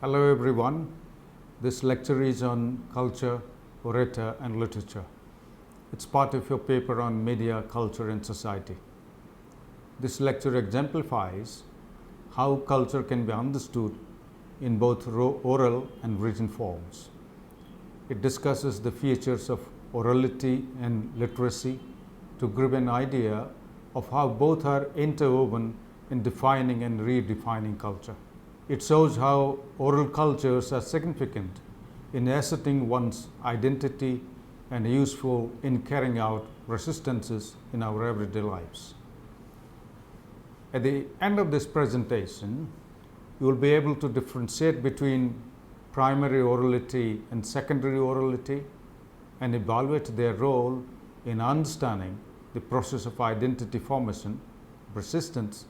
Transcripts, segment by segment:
Hello everyone. This lecture is on culture, orator and literature. It's part of your paper on media, culture and society. This lecture exemplifies how culture can be understood in both oral and written forms. It discusses the features of orality and literacy to give an idea of how both are interwoven in defining and redefining culture. It shows how oral cultures are significant in asserting one's identity and useful in carrying out resistances in our everyday lives. At the end of this presentation, you will be able to differentiate between primary orality and secondary orality and evaluate their role in understanding the process of identity formation, persistence,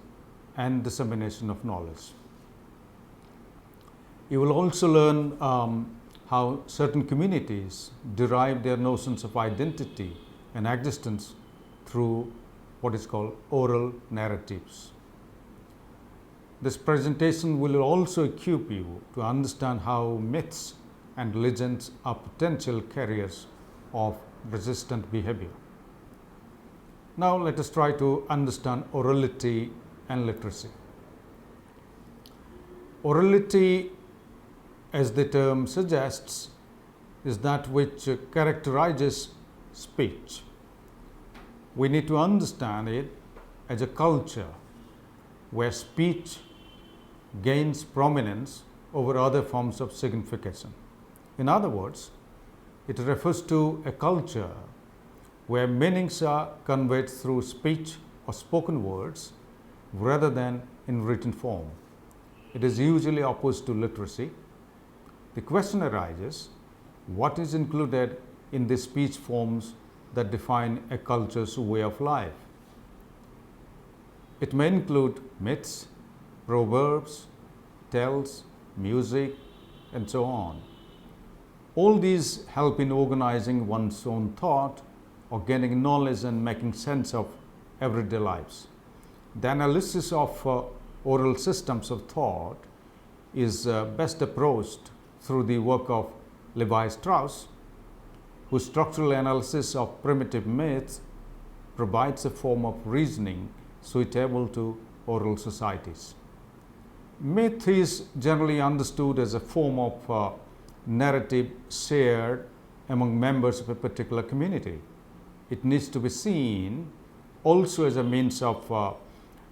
and dissemination of knowledge. You will also learn how certain communities derive their notions of identity and existence through what is called oral narratives. This presentation will also equip you to understand how myths and legends are potential carriers of resistant behavior. Now let us try to understand orality and literacy. Orality, as the term suggests, is that which characterizes speech. We need to understand it as a culture where speech gains prominence over other forms of signification. In other words, it refers to a culture where meanings are conveyed through speech or spoken words rather than in written form. It is usually opposed to literacy. The question arises, what is included in the speech forms that define a culture's way of life? It may include myths, proverbs, tales, music, and so on. All these help in organizing one's own thought or gaining knowledge and making sense of everyday lives. The analysis of oral systems of thought is best approached through the work of Levi Strauss, whose structural analysis of primitive myths provides a form of reasoning suitable to oral societies. Myth is generally understood as a form of narrative shared among members of a particular community. It needs to be seen also as a means of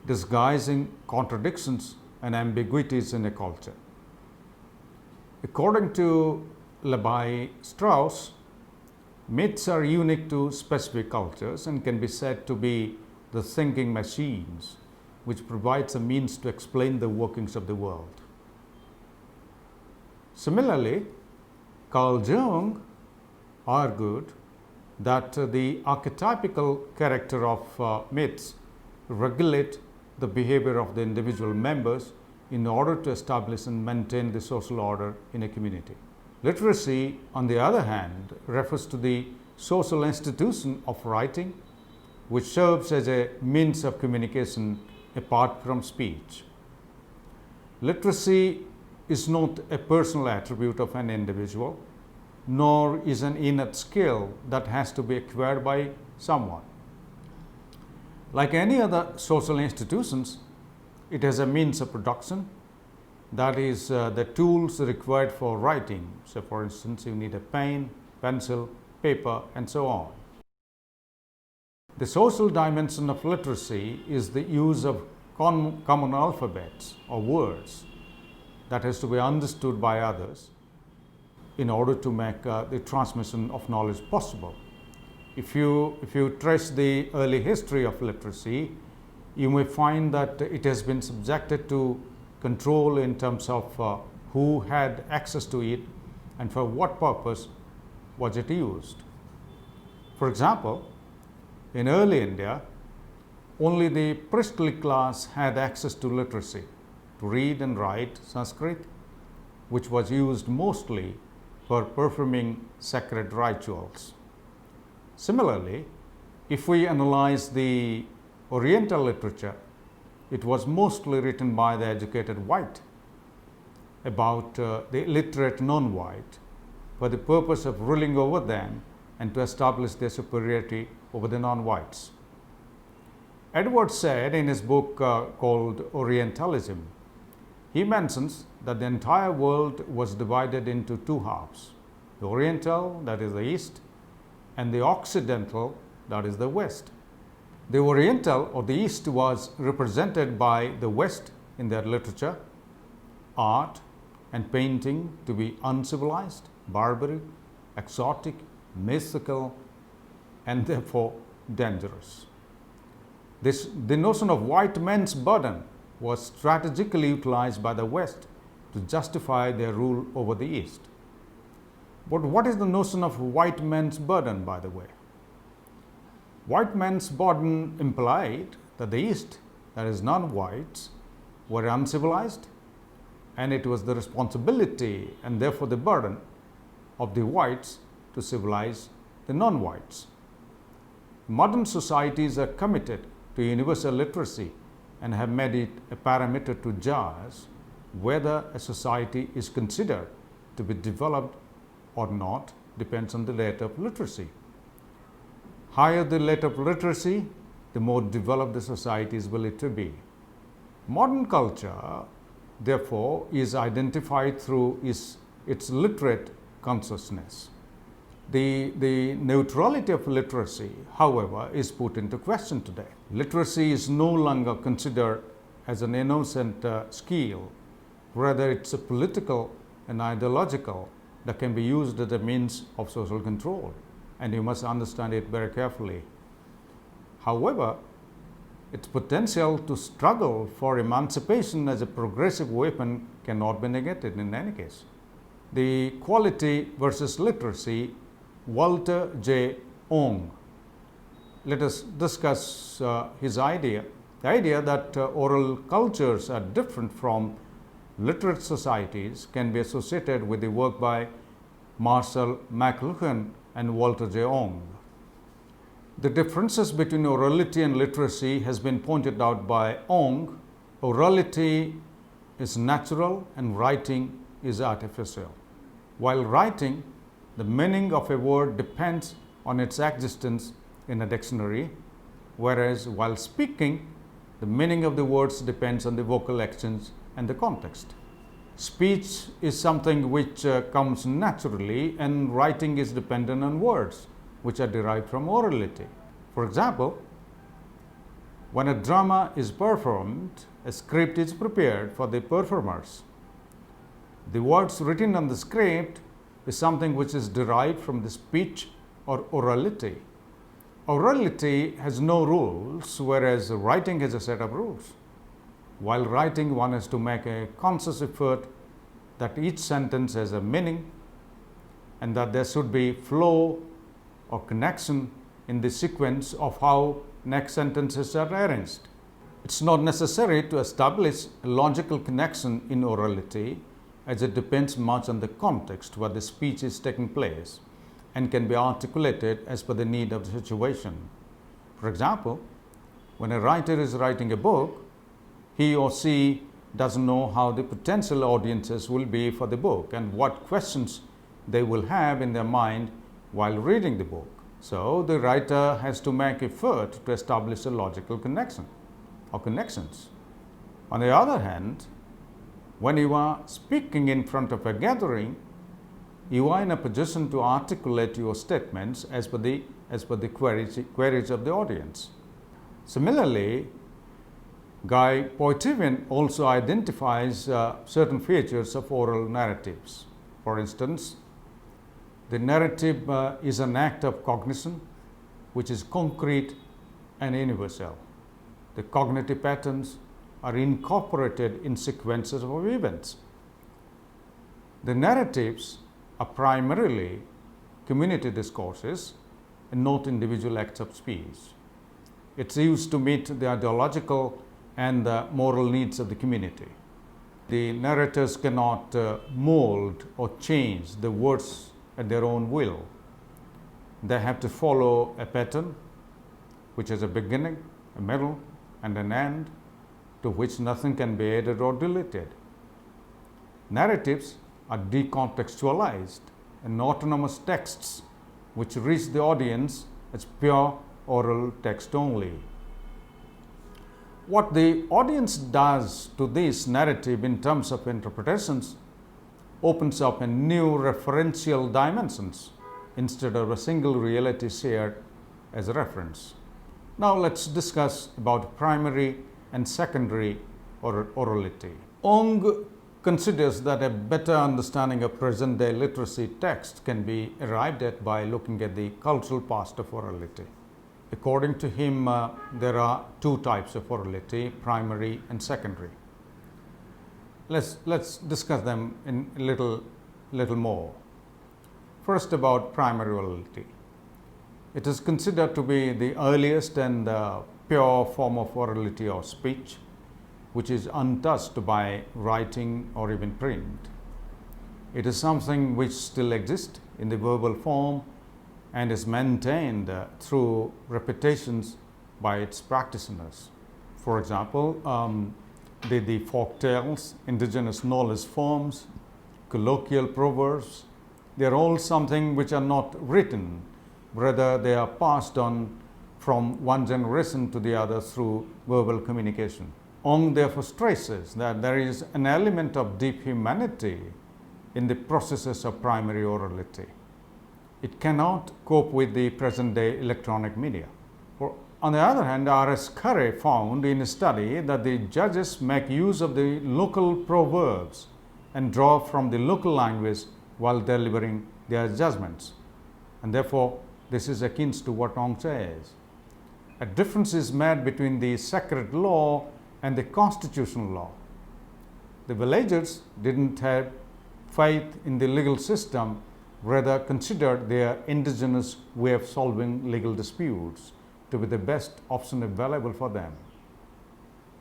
disguising contradictions and ambiguities in a culture. According to Levi Strauss, myths are unique to specific cultures and can be said to be the thinking machines which provides a means to explain the workings of the world. Similarly, Carl Jung argued that the archetypical character of myths regulate the behavior of the individual members in order to establish and maintain the social order in a community. Literacy, on the other hand, refers to the social institution of writing, which serves as a means of communication apart from speech. Literacy is not a personal attribute of an individual, nor is an innate skill that has to be acquired by someone. Like any other social institutions, it has a means of production, that is the tools required for writing. So for instance, you need a pen, pencil, paper, and so on. The social dimension of literacy is the use of common alphabets or words that has to be understood by others in order to make the transmission of knowledge possible. If you trace the early history of literacy, you may find that it has been subjected to control in terms of who had access to it and for what purpose was it used. For example, in early India, only the priestly class had access to literacy, to read and write Sanskrit, which was used mostly for performing sacred rituals. Similarly, if we analyze the Oriental literature, it was mostly written by the educated white. about the illiterate non-white for the purpose of ruling over them and to establish their superiority over the non-whites. Edwards said in his book called Orientalism, he mentions that the entire world was divided into two halves, the Oriental, that is the East, and the Occidental, that is the West. The Oriental or the East was represented by the West in their literature, art, and painting to be uncivilized, barbaric, exotic, mystical, and therefore dangerous. The notion of white man's burden was strategically utilized by the West to justify their rule over the East. But what is the notion of white man's burden, by the way? White man's burden implied that the East, that is non-whites, were uncivilized, and it was the responsibility and therefore the burden of the whites to civilize the non-whites. Modern societies are committed to universal literacy and have made it a parameter to judge whether a society is considered to be developed or not depends on the rate of literacy. Higher the rate of literacy, the more developed the society is believed to be. Modern culture, therefore, is identified through its literate consciousness. The neutrality of literacy, however, is put into question today. Literacy is no longer considered as an innocent skill, rather it's a political and ideological that can be used as a means of social control, and you must understand it very carefully. However, its potential to struggle for emancipation as a progressive weapon cannot be negated in any case. The quality versus literacy, Walter J. Ong. Let us discuss his idea. The idea that oral cultures are different from literate societies can be associated with the work by Marshall McLuhan and Walter J. Ong. The differences between orality and literacy has been pointed out by Ong. Orality is natural and writing is artificial. While writing, the meaning of a word depends on its existence in a dictionary, whereas while speaking, the meaning of the words depends on the vocal exchange and the context. Speech is something which comes naturally, and writing is dependent on words which are derived from orality. For example, when a drama is performed, a script is prepared for the performers. The words written on the script is something which is derived from the speech or orality. Orality has no rules, whereas writing has a set of rules. While writing, one has to make a conscious effort that each sentence has a meaning and that there should be flow or connection in the sequence of how next sentences are arranged. It's not necessary to establish a logical connection in orality, as it depends much on the context where the speech is taking place and can be articulated as per the need of the situation. For example, when a writer is writing a book, he or she doesn't know how the potential audiences will be for the book and what questions they will have in their mind while reading the book. So the writer has to make effort to establish a logical connection or connections. On the other hand, when you are speaking in front of a gathering, you are in a position to articulate your statements as per the queries of the audience. Similarly, Guy Poitevin also identifies certain features of oral narratives. For instance, the narrative is an act of cognition which is concrete and universal. The cognitive patterns are incorporated in sequences of events. The narratives are primarily community discourses and not individual acts of speech. It's used to meet the ideological and the moral needs of the community. The narrators cannot mold or change the words at their own will. They have to follow a pattern which has a beginning, a middle, and an end, to which nothing can be added or deleted. Narratives are decontextualized and autonomous texts which reach the audience as pure oral text only. What the audience does to this narrative in terms of interpretations opens up a new referential dimensions instead of a single reality shared as a reference. Now let's discuss about primary and secondary orality. Ong considers that a better understanding of present-day literacy text can be arrived at by looking at the cultural past of orality. According to him, there are two types of orality, primary and secondary. Let's discuss them in a little more. First, about primary orality. It is considered to be the earliest and pure form of orality or speech, which is untouched by writing or even print. It is something which still exists in the verbal form and is maintained through repetitions by its practitioners. For example, the folk tales, indigenous knowledge forms, colloquial proverbs, they are all something which are not written, rather they are passed on from one generation to the other through verbal communication. Ong therefore stresses that there is an element of deep humanity in the processes of primary orality. It cannot cope with the present-day electronic media. On the other hand, R.S. Curry found in a study that the judges make use of the local proverbs and draw from the local language while delivering their judgments. And therefore, this is akin to what Ong says. A difference is made between the sacred law and the constitutional law. The villagers didn't have faith in the legal system, rather considered their indigenous way of solving legal disputes to be the best option available for them.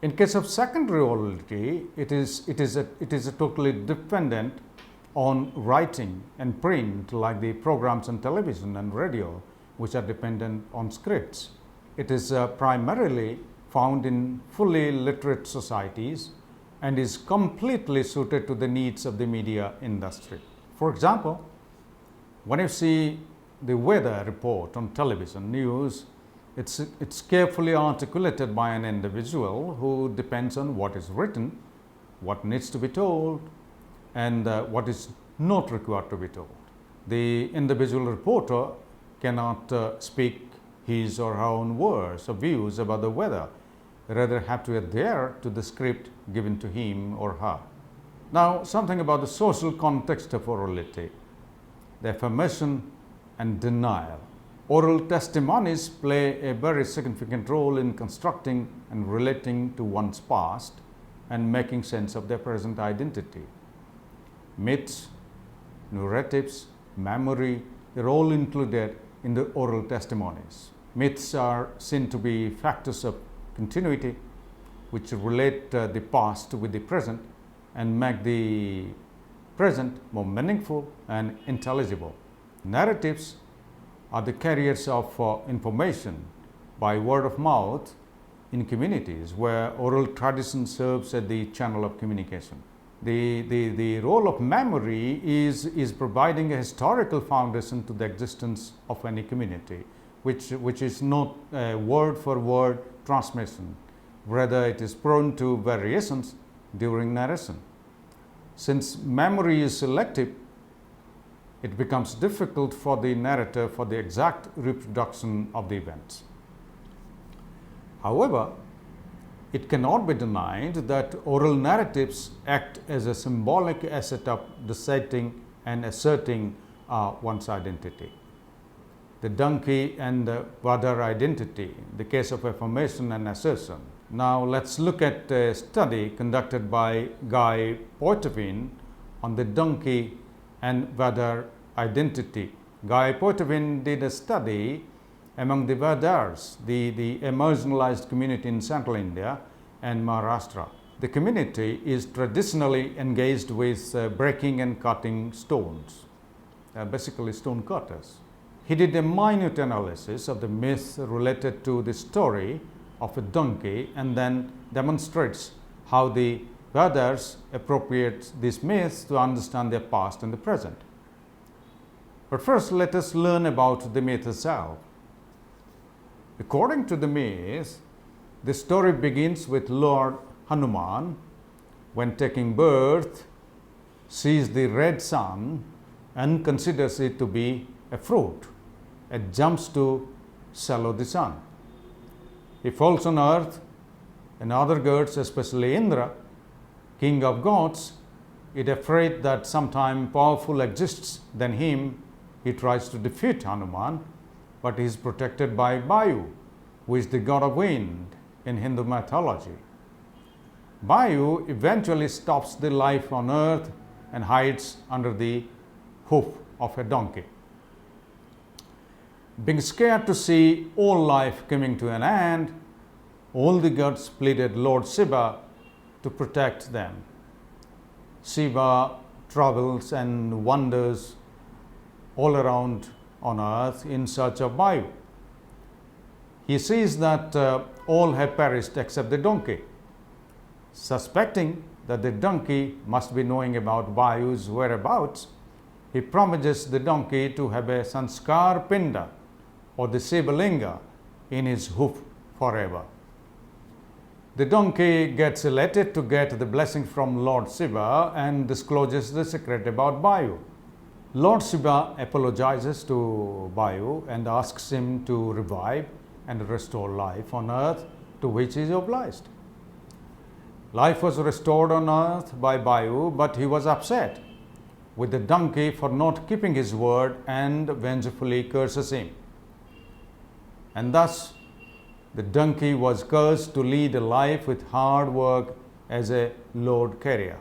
In case of secondary orality, it is a totally dependent on writing and print, like the programs on television and radio, which are dependent on scripts. It is primarily found in fully literate societies and is completely suited to the needs of the media industry. For example, when you see the weather report on television news, it's carefully articulated by an individual who depends on what is written, what needs to be told, and what is not required to be told. The individual reporter cannot speak his or her own words or views about the weather, rather have to adhere to the script given to him or her. Now, something about the social context of orality, the affirmation and denial. Oral testimonies play a very significant role in constructing and relating to one's past and making sense of their present identity. Myths, narratives, memory, they're all included in the oral testimonies. Myths are seen to be factors of continuity which relate the past with the present and make the present more meaningful and intelligible. Narratives are the carriers of information by word of mouth in communities where oral tradition serves as the channel of communication. The role of memory is providing a historical foundation to the existence of any community, which is not a word for word transmission, rather it is prone to variations during narration. Since memory is selective, it becomes difficult for the narrator for the exact reproduction of the events. However, it cannot be denied that oral narratives act as a symbolic asset of deciding and asserting one's identity. The donkey and the Vadar identity, the case of affirmation and assertion. Now let's look at a study conducted by Guy Poitevin on the donkey and Vadar identity. Guy Poitevin did a study among the Vadars, the marginalized community in central India and Maharashtra. The community is traditionally engaged with breaking and cutting stones, basically stone cutters. He did a minute analysis of the myth related to the story of a donkey and then demonstrates how the Others appropriate these myths to understand their past and the present. But first, let us learn about the myth itself. According to the myth, the story begins with Lord Hanuman, when taking birth, sees the red sun and considers it to be a fruit and jumps to swallow the sun. He falls on earth, and other gods, especially Indra, king of gods, is afraid that sometime powerful exists than him. He tries to defeat Hanuman, but he is protected by Vayu, who is the god of wind in Hindu mythology. Vayu eventually stops the life on earth and hides under the hoof of a donkey. Being scared to see all life coming to an end, all the gods pleaded Lord Shiva to protect them. Shiva travels and wanders all around on earth in search of Vayu. He sees that all have perished except the donkey. Suspecting that the donkey must be knowing about Vayu's whereabouts, he promises the donkey to have a sanskar pinda, or the Shivalinga, in his hoof forever. The donkey gets elated to get the blessing from Lord Shiva and discloses the secret about Vayu. Lord Shiva apologizes to Vayu and asks him to revive and restore life on earth, to which he is obliged. Life was restored on earth by Vayu, but he was upset with the donkey for not keeping his word and vengefully curses him. And thus, the donkey was cursed to lead a life with hard work as a load carrier.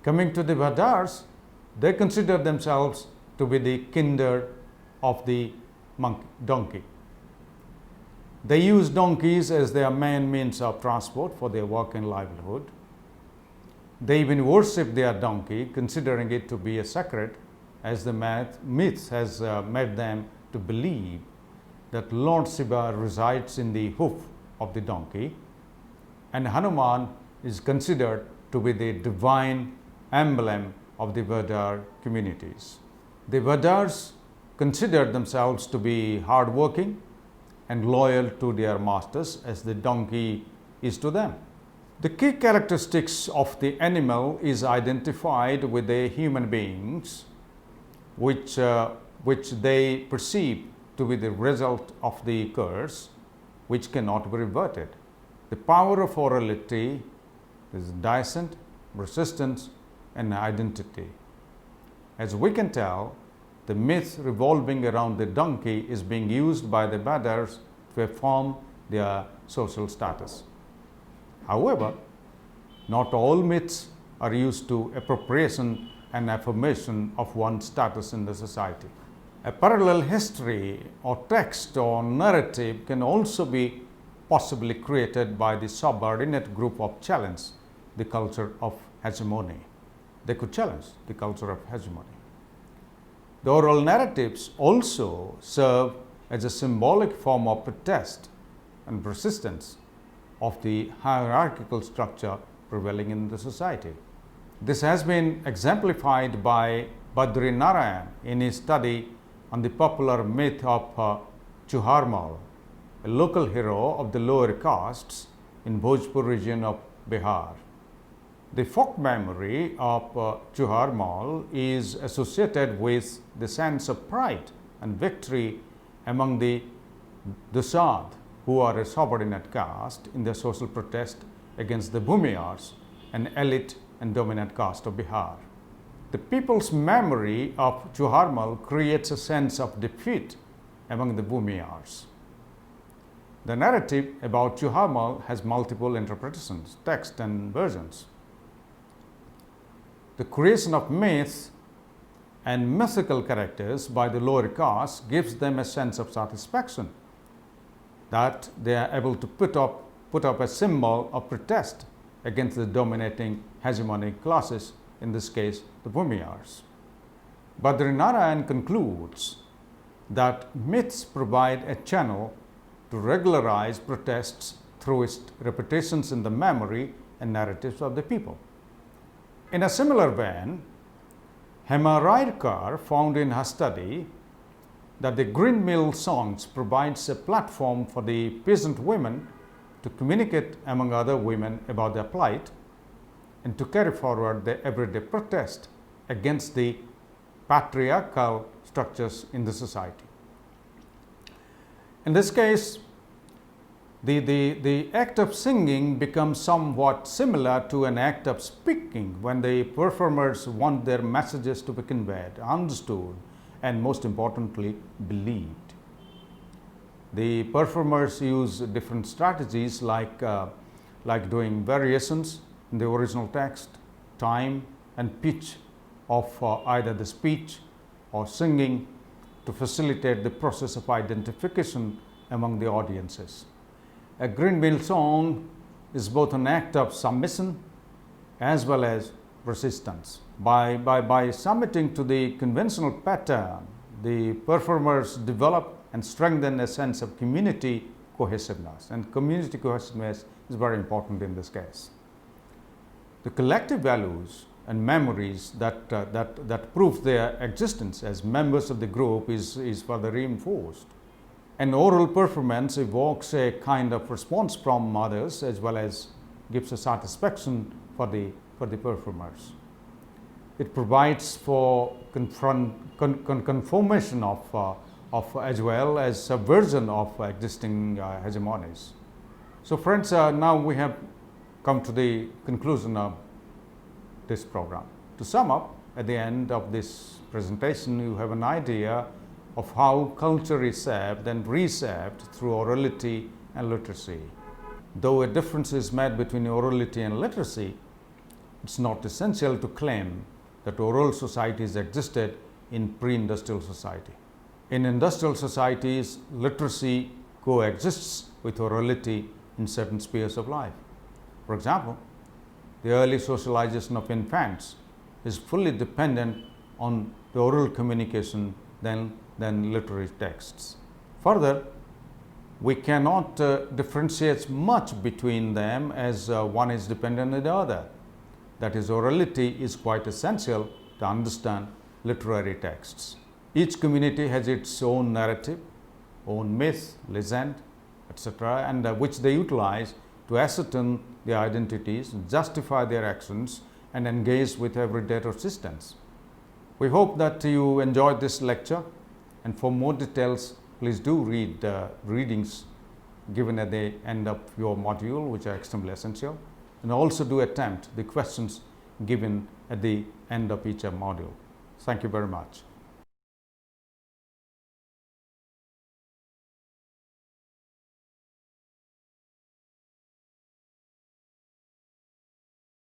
Coming to the Vadars, they consider themselves to be the kindred of the donkey. They use donkeys as their main means of transport for their work and livelihood. They even worship their donkey, considering it to be a sacred, as the myth has made them to believe that Lord Shiva resides in the hoof of the donkey, and Hanuman is considered to be the divine emblem of the Vadar communities. The Vadars considered themselves to be hardworking and loyal to their masters, as the donkey is to them. The key characteristics of the animal is identified with the human beings, which they perceive to be the result of the curse, which cannot be reverted. The power of orality is descent, resistance, and identity. As we can tell, the myth revolving around the donkey is being used by the Vadars to affirm their social status. However, not all myths are used to appropriation and affirmation of one's status in the society. A parallel history or text or narrative can also be possibly created by the subordinate group of challenge the culture of hegemony. They could challenge the culture of hegemony. The oral narratives also serve as a symbolic form of protest and resistance of the hierarchical structure prevailing in the society. This has been exemplified by Badri Narayan in his study on the popular myth of Chuharmal, a local hero of the lower castes in Bhojpur region of Bihar. The folk memory of Chuharmal is associated with the sense of pride and victory among the Dusad, who are a subordinate caste in their social protest against the Bhumiyars, an elite and dominant caste of Bihar. The people's memory of Chuharmal creates a sense of defeat among the Bhumiyars. The narrative about Chuharmal has multiple interpretations, texts, and versions. The creation of myths and mythical characters by the lower caste gives them a sense of satisfaction that they are able to put up a symbol of protest against the dominating hegemonic classes, in this case the Bhumiyars. Badri Narayan concludes that myths provide a channel to regularize protests through its repetitions in the memory and narratives of the people. In a similar vein, Hema Raidkar found in her study that the green mill songs provides a platform for the peasant women to communicate among other women about their plight and to carry forward their everyday protest against the patriarchal structures in the society. In this case, the act of singing becomes somewhat similar to an act of speaking when the performers want their messages to be conveyed, understood, and most importantly, believed. The performers use different strategies like doing variations in the original text, time, and pitch of either the speech or singing to facilitate the process of identification among the audiences. A green mill song is both an act of submission as well as resistance. By submitting to the conventional pattern, the performers develop and strengthen a sense of community cohesiveness, and community cohesiveness is very important in this case. The collective values and memories that prove their existence as members of the group is further reinforced. An oral performance evokes a kind of response from others as well as gives a satisfaction for the performers. It provides for confirmation of as well as subversion of existing hegemonies. So friends, now we have come to the conclusion of this program. To sum up, at the end of this presentation, you have an idea of how culture is shaped and reshaped through orality and literacy. Though a difference is made between orality and literacy, it's not essential to claim that oral societies existed in pre-industrial society. In industrial societies, literacy coexists with orality in certain spheres of life. For example, the early socialization of infants is fully dependent on the oral communication than literary texts. Further, we cannot differentiate much between them as one is dependent on the other. That is, orality is quite essential to understand literary texts. Each community has its own narrative, own myth, legend, etc., and which they utilize to ascertain their identities, justify their actions, and engage with everyday resistance. We hope that you enjoyed this lecture, and for more details, please do read readings given at the end of your module, which are extremely essential, and also do attempt the questions given at the end of each module. Thank you very much.